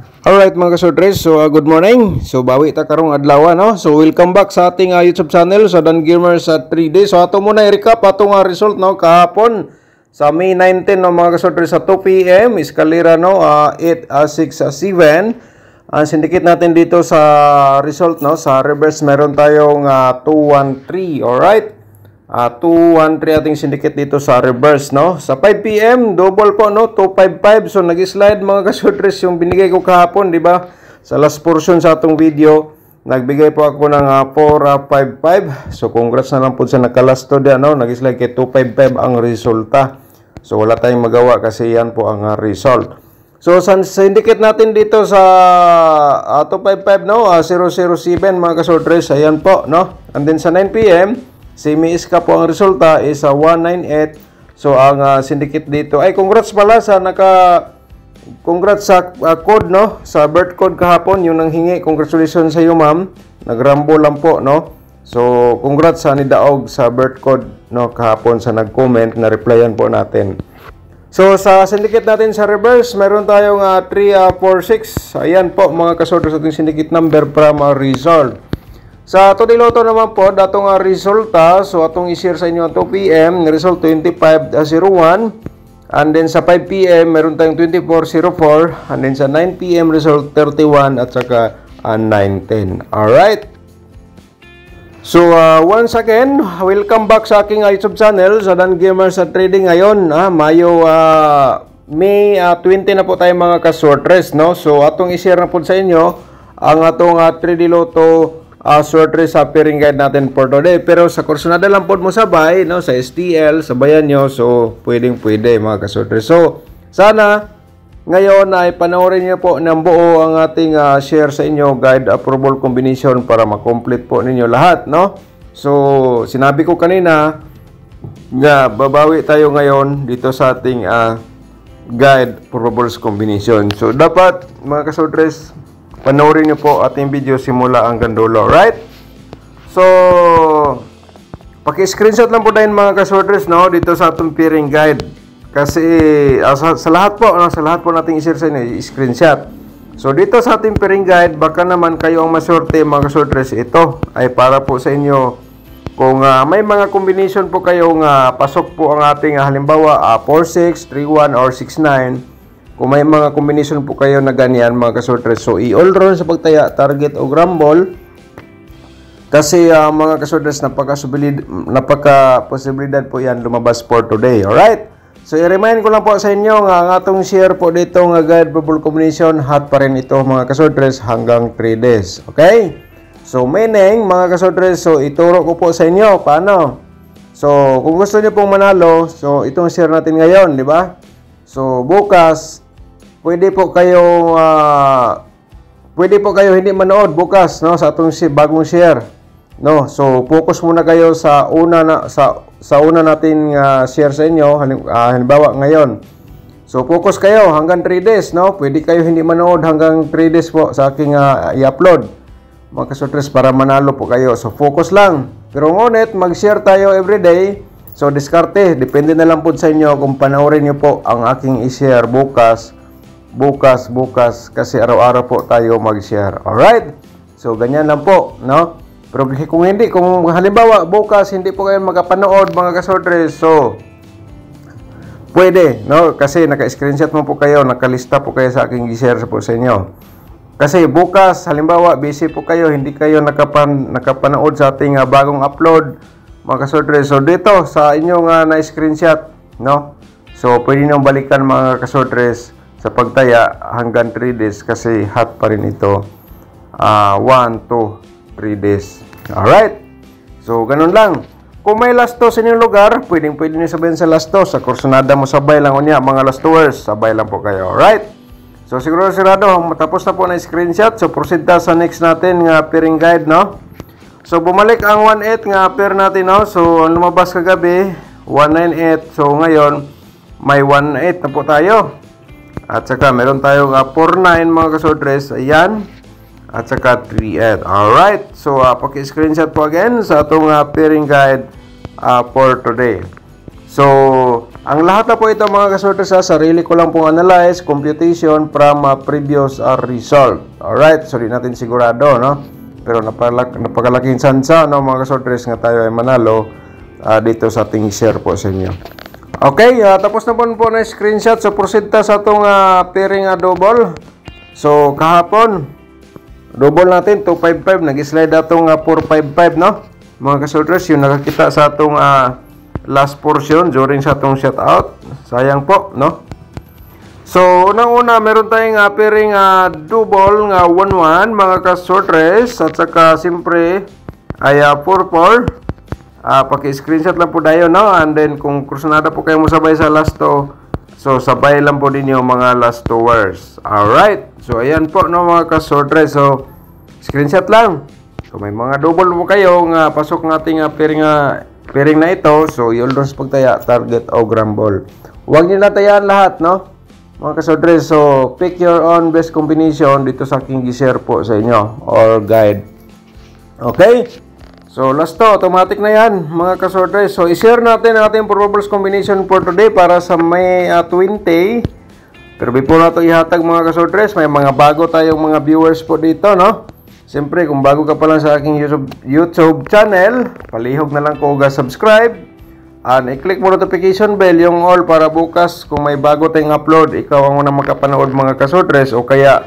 Alright mga kasodres, so good morning. So bawi ta karong adlaw no. So welcome back sa ating YouTube channel sa Dan Gamer sa 3D. So ato muna i-recap atong result no kahapon sa May 19 no mga kasodres sa 2 PM eskalera no 8-6-7. Ang syndicate natin dito sa result no sa reverse meron tayong 213. Alright. 213 ating syndicate dito sa reverse no. Sa 5 PM double po no 255. So nag-slide mga kasodres yung binigay ko kahapon, di ba? Sa last portion sa atong video, nagbigay po ako ng 455. So congrats na lang po sa nakalasto diyan no. Nag-slide kay 255 ang resulta. So wala tayong magawa kasi yan po ang result. So sa syndicate natin dito sa 255 no 007 mga kasodres, ayan po no. And then sa 9 PM semi-iska po ang resulta is 198. So ang syndicate dito ay congrats pala sa congrats sa code no, sa birth code kahapon yung nanghingi. Congratulations sa iyo ma'am. Nagrambo lang po no. So congrats sa nidaog sa birth code no kahapon sa nag-comment na replyan po natin. So sa syndicate natin sa reverse meron tayong 346. Ayan po mga kasodres ating syndicate number from result. Sa Todiloto naman po, datong resulta, so atong i-share sa inyo 2 PM, result 2501. And then sa 5 PM, meron tayong 2404. And then sa 9 PM, result 31 at saka 910. Alright. So, once again, welcome back sa aking YouTube channel, sa Dan Gamer sa Trading ngayon. May 20 na po tayo mga ka-sortress, no? So, atong i-share na po sa inyo ang atong 3D Lotto sortress sa pairing guide natin for today. Pero sa kursunada lang po mo sabay no, sa STL, sabayan nyo. So pwede mga kasortress. So sana ngayon ay panoorin nyo po ng buo ang ating share sa inyo guide approval combination para ma-complete po ninyo lahat no. So sinabi ko kanina nga babawi tayo ngayon dito sa ating guide probables combination. So dapat mga kasortress panoorin nyo po ating video simula hanggang dulo, right? So, paki-screenshot lang po dahil mga kasortress, no? Dito sa atong pairing guide. Kasi, sa lahat po, no? Sa lahat po nating i-share sa inyo, i-screenshot. So, dito sa ating pairing guide, baka naman kayo ang masorte, mga kasortress. Ito ay para po sa inyo. Kung may mga combination po kayong pasok po ang ating, halimbawa, 4-6, 3-1, or 6-9, kung may mga combination po kayo na ganyan mga kasortress, so i-all round sa pagtaya, target o grumble. Kasi mga kasortress, napaka-posibilidad po yan lumabas for today. Alright? So i-remind ko lang po sa inyo nga ang atong share po dito nga guide bubble combination, hot pa rin ito mga kasortress hanggang 3 days. Okay? So meaning mga kasortress, so ituro ko po sa inyo paano. So kung gusto niyo pong manalo, so itong share natin ngayon, di ba? So bukas pwede po kayo hindi manood bukas no sa atong bagong share no. So focus muna kayo sa una natin share sa inyo halimbawa ngayon. So focus kayo hanggang 3 days no. Pwede kayo hindi manood hanggang 3 days po sa aking i-upload mga kasortress para manalo po kayo. So focus lang. Pero ngunit mag-share tayo everyday. So diskarte, depende na lang po sa inyo kung panoorin niyo po ang aking i-share bukas kasi araw-araw po tayo mag-share. Alright? So ganyan lang po, no? Pero kung halimbawa bukas hindi po kayo makapanood mga kasortress, so pwede, no? Kasi naka-screenshot mo po kayo, nakalista po kayo sa aking i-share po sa inyo. Kasi bukas halimbawa busy po kayo, hindi kayo nakapanood sa ating bagong upload mga kasortress. So dito sa inyong na-screenshot, no? So pwede nyo balikan mga kasortress sa pagtaya hanggang 3 days kasi hot pa rin ito. 1 to 3 days. Alright? So ganun lang. Kung may lasto sa inyong lugar, pwede nyo sabihin sa lasto. Sa kursunada mo sabay lang unya mga lastowers. Sabay lang po kayo. Alright? So siguro matapos na po na screenshot. So proceed ta sa next natin nga pairing guide, no? So bumalik ang 18 nga pair natin, no? So lumabas kagabi 198. So ngayon may 18 na po tayo. At saka meron tayong 49 mga kasortress. Ayan. At saka 38. Alright. So paki-screenshot po again sa atong pairing guide for today. So Ang lahat na po ito mga kasorte sa sarili ko lang pong analyze, computation from previous result. Alright, so di natin sigurado, no? Pero napakalaking sansa, no, mga kasortres, nga tayo ay manalo dito sa ating share po sa inyo. Okay, tapos na po na screenshot. So proceed ta sa itong pairing double. So kahapon, double natin 255, nag-slide atong 455, no? Mga kasortres, yung nakakita sa atong last portion during sa atong shutout. Sayang po, no? So, unang-una, meron tayong pairing double nga 1-1, mga ka-sortres. At saka, siyempre, ay 4-4. Paki-screenshot lang po tayo, no? And then, kung kursunada po kayo mo sabay sa last 2, so, sabay lang po din yung mga last 2 words. Alright. So, ayan po, no, mga ka-sortres. So, screenshot lang. So, may mga double po kayo nga pasok ng ating pairing na ito. So, yun doon sa pagtaya, target o grumble. Huwag nyo natayaan lahat, no? Mga kasodres, so, pick your own best combination dito sa aking gi-share po sa inyo, or guide. Okay? So, last to, automatic na yan, mga kasodres. So, i-share natin ang ating probables combination for today para sa May 20. Pero before na ito ihatag, mga kasodres, may mga bago tayong mga viewers po dito, no? Siyempre, kung bago ka pa lang sa aking YouTube channel, palihog na lang ko subscribe. And i-click mo notification bell, yung all, para bukas kung may bago tayong upload, ikaw ang unang makapanood, mga kasotres. O kaya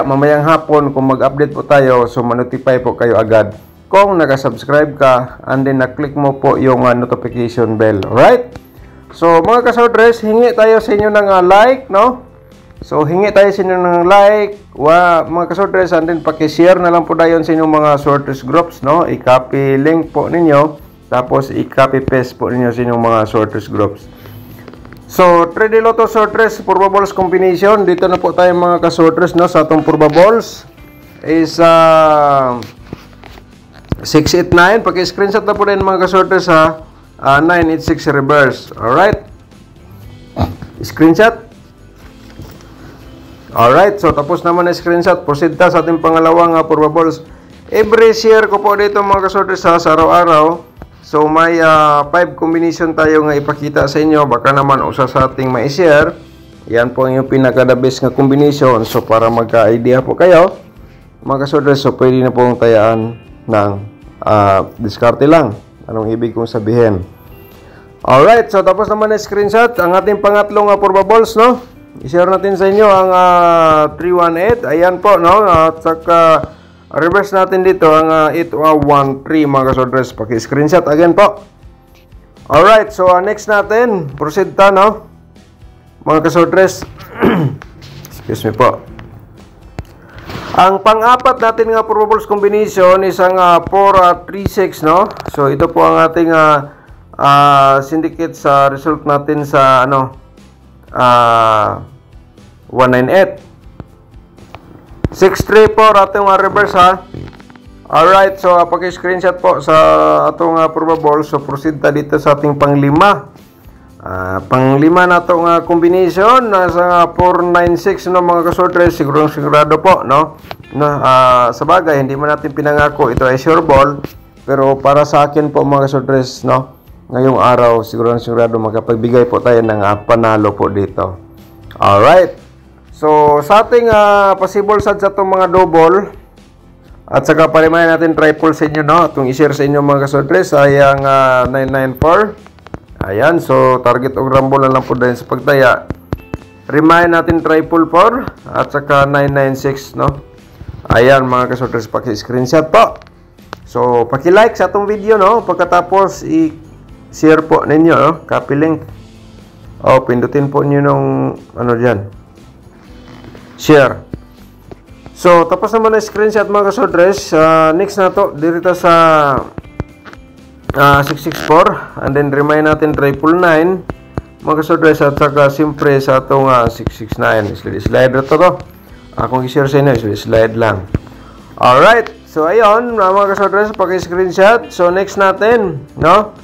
mamayang hapon kung mag-update po tayo, so manotify po kayo agad kung nakasubscribe ka, and then na-click mo po yung notification bell. Alright? So mga kasotres, hingi tayo sa inyo ng like, no? So, hingi tayo sa inyo ng like, mga kasortres, and then paki-share na lang po tayo sa inyong mga sorters groups, no? I-copy link po ninyo, tapos i-copy paste po ninyo sa inyong mga sorters groups. So, 3D Lotto sorters, probables combination. Dito na po tayo mga kasortres, no? Sa atong probables is 689. Paki-screenshot na po rin mga kasortres sa 986 reverse. Alright? Screenshot. Alright, so tapos naman na screenshot. Proceed ta sa ating pangalawang probables. Every share ko po dito mga kasortes sa araw-araw. So may 5 combination tayo nga ipakita sa inyo. Baka naman usa sa ating ma-share. Yan po yung pinaka-the best nga combination. So para magka-idea po kayo, mga kasortes, so pwede na pong tayaan ng diskarte lang. Anong ibig kong sabihin? Alright, so tapos naman na screenshot. Ang ating pangatlong probables, no? I-share natin sa inyo ang 318. Ayan po, no? At saka reverse natin dito ang 813, mga kasodres. Paki-screenshot again po. Alright, so next natin, proceed ta, no? Mga kasodres. Excuse me po. Ang pang-apat natin nga probables combination is ang 436, no? So ito po ang ating syndicate sa result natin sa 198. 634 atong reverse, ha. Alright, so paki-screenshot po sa atong probable. So proceed ta dito sa ating panglima. Panglima na itong combination sa 496, no, mga kasortres. Sigurado po, no? Sa bagay, hindi man natin pinangako ito ay sure ball, pero para sa akin po, mga kasortres, no, ngayong araw, sigurado makapagbigay po tayo ng panalo po dito. Alright. So, sa ating possible sad sa itong mga double, at saka parimayan natin triple sa inyo, no? Itong i-share sa inyo, mga kasortres, ay ang 994. Ayan. So, target o rumble na lang po dahil sa pagtaya. Remind natin triple 4 at saka 996, no? Ayan, mga kasortres, paki-screenshot po. So, paki-like sa itong video, no? Pagkatapos, share po ninyo, no? Copy link. O, pindutin po nyo nung dyan. Share. So, tapos naman na screenshot, mga kasodres. Next na to, dito sa 664. And then, remind natin 999. Mga kasodres, at saka siyempre sa itong 669. Slide na to. Kung i-share sa inyo, slide lang. Alright. So, ayun, mga kasodres, paki-screenshot. So, next natin, no?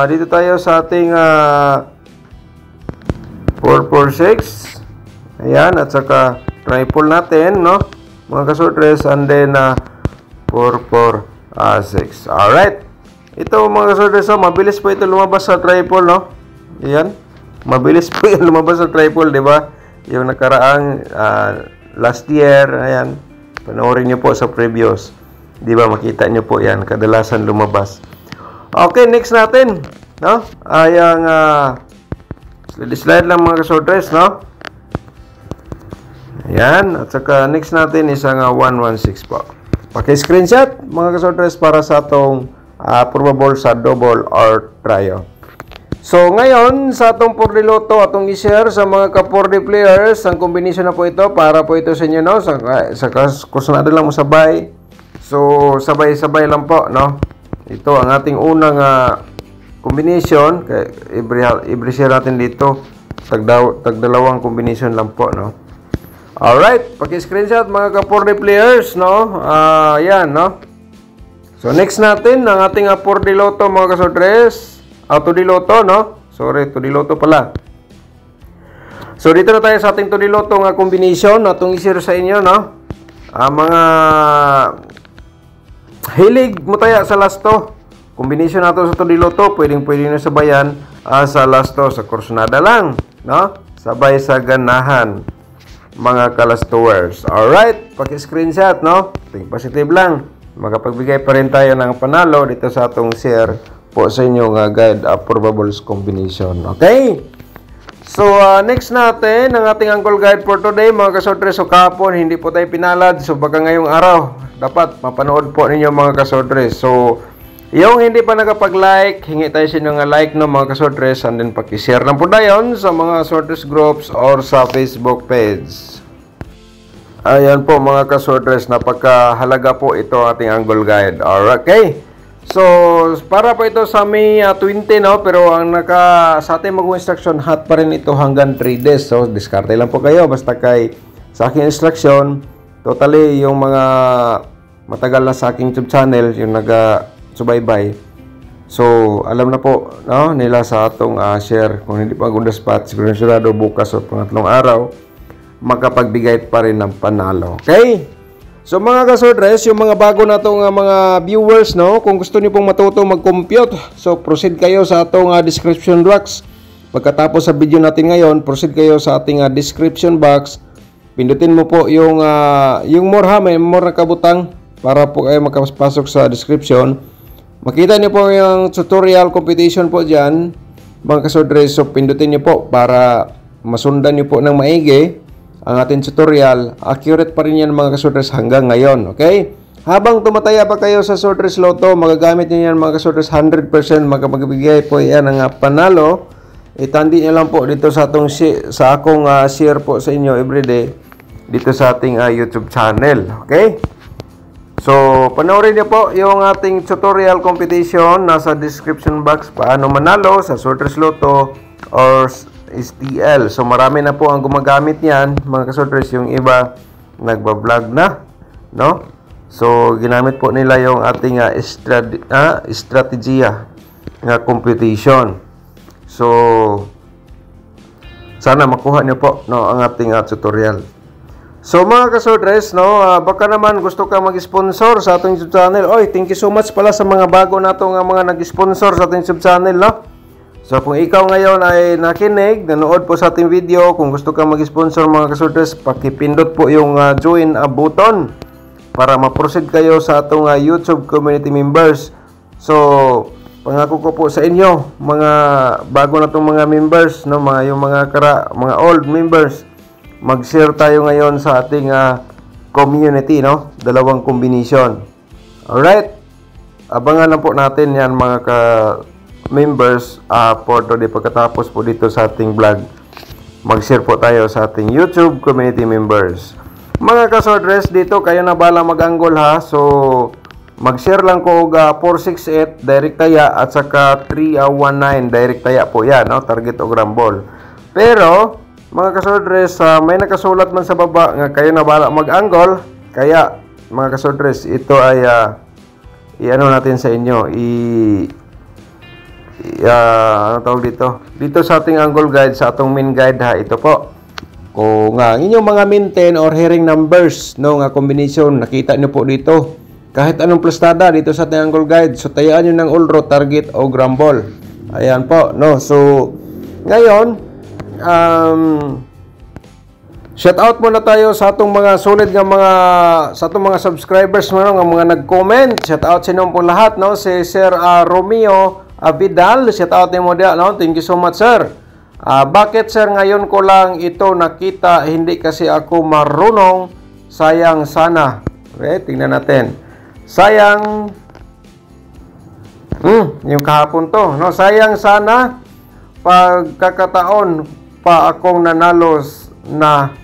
Dito tayo sa ating 446. Ayan, at saka triple natin, no? Mga kasortres, and then 446. Alright. Ito, mga kasortres, mabilis po ito lumabas sa triple, no? Ayan. Mabilis po yung lumabas sa triple, di ba? Yung nakaraang last year, ayan. Panoorin nyo po sa previous. Di ba? Makita nyo po yan. Kadalasan lumabas. Okay, next natin. No? Ayang slide lang mga kasordres, no? Ayan. At saka next natin is ang 116 po. Paki-screenshot mga kasordres para sa atong probable sa double or trio. So, ngayon, sa atong 4D Lotto, atong i-share sa mga ka-4D players, ang combination na po ito, para po ito sa inyo, no? Sa kusunado lang mo sabay. So, sabay-sabay lang po, no? Ito, ang ating unang combination. Every share natin dito, tagdalawang combination lang po, no? Alright, paki-screenshot mga ka-4D players, no? Yan, no? So, next natin, ang ating 4D Lotto, mga kasordres. 2D Lotto, no? Sorry, 2D Lotto pala. So, dito na tayo sa ating 2D Lotto nga combination na itong i-share sa inyo, no? Mga hilig mo tayo sa lasto. Combination nato sa 2D Lotto, pwedeng na sabayan sa lasto, sa kursonada lang, no? Sabay sa ganahan, mga kalastowers. Alright, paki-screenshot, no? Think positive lang. Makapagbigay pa rin tayo ng panalo dito sa atong share po sa inyo nga guide probables combination. Okay? So, next natin, ang ating Uncle Guide for today, mga kasordres. So, kahapon, hindi po tayo pinalad. So, baka ngayong araw, dapat mapanood po ninyo mga kasordres. So, yung hindi pa nakapag-like, hingi tayo sa inyo nga like, no, mga kasordres. And then, paki-share lang po dayon sa mga kasordres groups or sa Facebook page. Ayan po, mga kasordres. Napakahalaga po ito ating Uncle Guide. Alright, okay? So, para po ito sa may 20, no? Pero ang sa ating mag-instruction, hot pa rin ito hanggang 3 days. So, diskarte lang po kayo. Basta sa aking instruction, totally yung mga matagal na sa aking YouTube channel, yung nag-subaybay. So, alam na po, no? Nila sa atong share. Kung hindi pa on the spot, sigurado bukas o pangatlong araw, makapagbigay pa rin ng panalo. Okay? So mga kasordres, yung mga bago na itong mga viewers, no, kung gusto niyo pong matuto mag-compute, so proceed kayo sa atong description box. Pagkatapos sa video natin ngayon, proceed kayo sa ating description box. Pindutin mo po yung more may more na kabutang para po kayo makapasok sa description. Makita niyo po yung tutorial competition po dyan, mga kasordres. So pindutin niyo po para masundan niyo po ng maigi ang ating tutorial. Accurate pa rin yan mga kasordres hanggang ngayon. Okay? Habang tumataya pa kayo sa Swordress Lotto, magagamit niyo yan mga kasordres 100%. Magkabigay po yan ang panalo. Itandi niyo lang po dito sa akong share po sa inyo everyday dito sa ating YouTube channel. Okay? So, panoorin niyo po yung ating tutorial competition. Nasa description box paano manalo sa Swordress Lotto or STL. So, marami na po ang gumagamit niyan, mga kasordres. Yung iba, nagbablog na, no? So, ginamit po nila yung ating strategiya nga competition. So, sana makuha niyo po, no, ang ating tutorial. So, mga kasordres, no, baka naman gusto ka mag-sponsor sa ating YouTube channel. Oy, thank you so much pala sa mga bago na itong mga nag-sponsor sa ating YouTube channel, no? So, kung ikaw ngayon ay nakinig, nanood po sa ating video, kung gusto kang mag-sponsor mga kasordres, pakipindot po yung join button para ma-proceed kayo sa atong YouTube community members. So, pangako ko po sa inyo, mga bago na itong mga members, no, yung mga old members, mag-share tayo ngayon sa ating community, no? Dalawang combination. Alright? Abangan na po natin yan mga members for today. Pagkatapos po dito sa ating vlog, mag-share po tayo sa ating YouTube community members. Mga kasordres, dito kayo na bala mag-anggol ha. So, mag-share lang ko 468 direct taya at saka 319 direct taya po yan, no? Target o grambol. Pero, mga kasordres, may nakasulat man sa baba nga kayo na bala mag-anggol. Kaya, mga kasordres, ito ay i-ano natin sa inyo, ano tawag dito sa ating angle guide, sa atong main guide ha, ito po. Kung inyong mga maintain or hearing numbers, no, nga combination, nakita nyo po dito. Kahit anong plastada dito sa ating angle guide, so tayaan nyo ng all row, target o grambol. Ayan po, no. So, Ngayon, shout out muna tayo sa atong mga solid nga sa atong mga subscribers nga mga nag-comment. Shout out sa inyo po lahat, no? Si Sir Romeo Vidal, shout out nimo dia, no? Thank you so much, sir. Bakit sir ngayon ko lang ito nakita, hindi kasi ako marunong, sayang sana. Okay, tingnan natin. Sayang yung kahapon to, no? Sayang sana pagkakataon pa akong nanalo na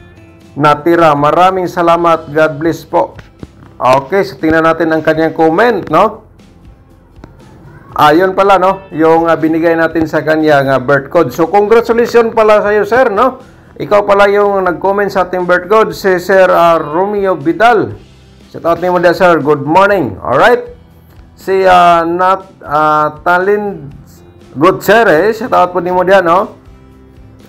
natira. Maraming salamat, God bless po. Okay, so tingnan natin ang kanyang comment, no? Ayun pala, no, yung binigay natin sa kanyang birth code. So, congratulations pala sa iyo, sir, no? Ikaw pala yung nag-comment sa ating birth code, si Sir Romeo Vidal. Shout out nimo dia, sir. Good morning. Alright. Si Talin Good, sir, shout out po nimo dia, no?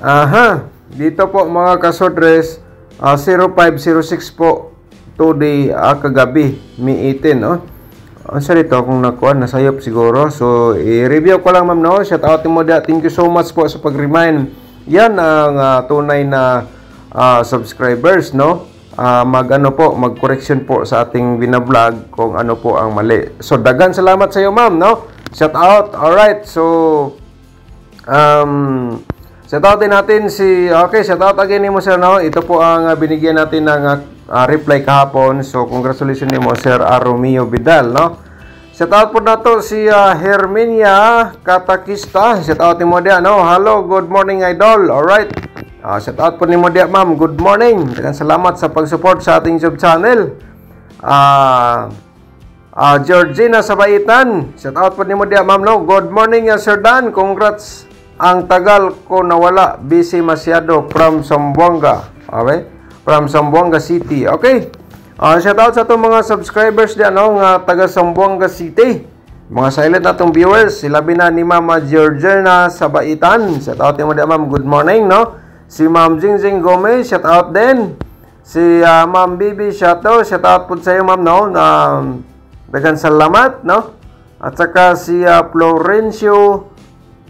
Aha. Dito po, mga kasodres, 0506 po today, kagabi, May 18, no? Ang sarito kung nakuha, nasayop siguro. So, i-review ko lang, ma'am, no? Shout out mo da. Thank you so much po sa pag-remind. Yan ang tunay na subscribers, no? Mag-correction po sa ating binablog kung ano po ang mali. So, dagan salamat sa iyo, ma'am, no? Shout out. Alright. So, shout out din natin okay, shout out again ni mo, sir, no? Ito po ang binigyan natin ng reply kahapon. So, congratulations ni mo, Sir Romeo Vidal, no? Shout out po na to si Herminia Katakista. Shout out ni mo dia, no? Hello, good morning, idol. Alright. Shout out po ni mo dia, ma'am. Good morning. Daghang salamat sa pag-support sa ating YouTube channel. Georgina Sabaitan. Shout out po ni mo dia, ma'am, no? Good morning, Sir Dan. Congrats. Ang tagal ko nawala. Busy masyado from Zamboanga. Okay? From Zamboanga City. Okay? Shout out sa itong mga subscribers diyan, no? Nga taga Zamboanga City. Mga silent na itong viewers. Silabi na ni Mama Georgina Sabaitan. Shout out mo diyan, ma'am. Good morning, no? Si Ma'am Jingjing Gomez. Shout out din. Si Ma'am Bibi Shato. Shout out po sa iyo, ma'am, no? Daghang salamat, no? At saka si Florencio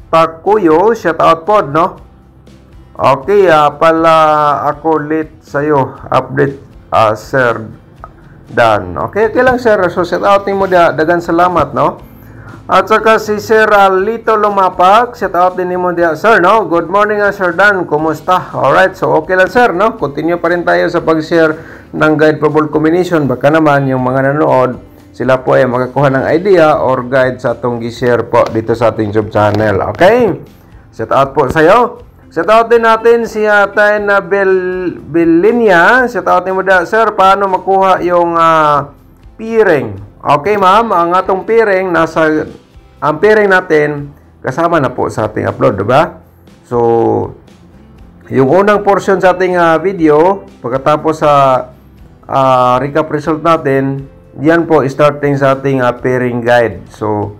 Takuyo. Shout out po, no? Okay, pala ako late sa'yo. Update, Sir Dan. Okay lang, sir. So, shout out ni mo dia. Dagan salamat, no? At saka si Sir Lito Lumapak. Shout out din ni mo dia, sir, no? Good morning, Sir Dan. Kumusta? Alright, so okay lang, sir, no? Continue pa rin tayo sa pag-share ng guide for ball combination. Baka naman yung mga nanood, sila po ay makakuha ng idea or guide sa itong gi-share po dito sa ating YouTube channel. Okay? Shout out po sa'yo. Shout out din natin si Tay na Belinia. Shout out mo da, sir, paano makuha yung piring? Okay, ma'am, ang atong piring ang piring natin kasama na po sa ating upload, diba? So, yung unang portion sa ating video, pagkatapos sa recap result natin, yan po starting sa ating pairing guide. So,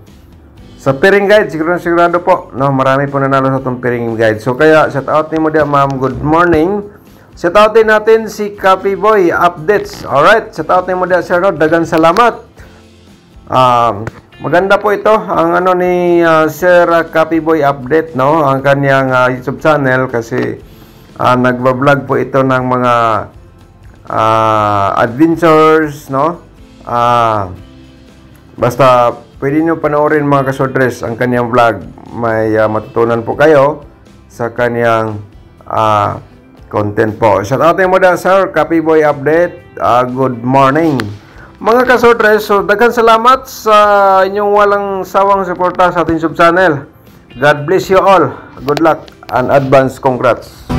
sa pairing guide, sigurado po, no, marami po nanalo sa itong pairing guide. So, kaya, shout out ni mo dia, ma'am. Good morning. Shout out din natin si Copy Boy Updates. Alright, shout out ni mo dia, sir, no? Dagan salamat. Maganda po ito, ang ano ni Sir Copy Boy Update, no? Ang kanyang YouTube channel kasi nagbablog po ito ng mga adventures, no? Basta pwede nyo panoorin, mga kasodres, ang kanyang vlog. May matutunan po kayo sa kanyang content po. Shout out mo da, sir, Copy Boy Update. Good morning, mga kasodres. So, daghang salamat sa inyong walang sawang suporta sa ating YouTube channel. God bless you all. Good luck and advance congrats.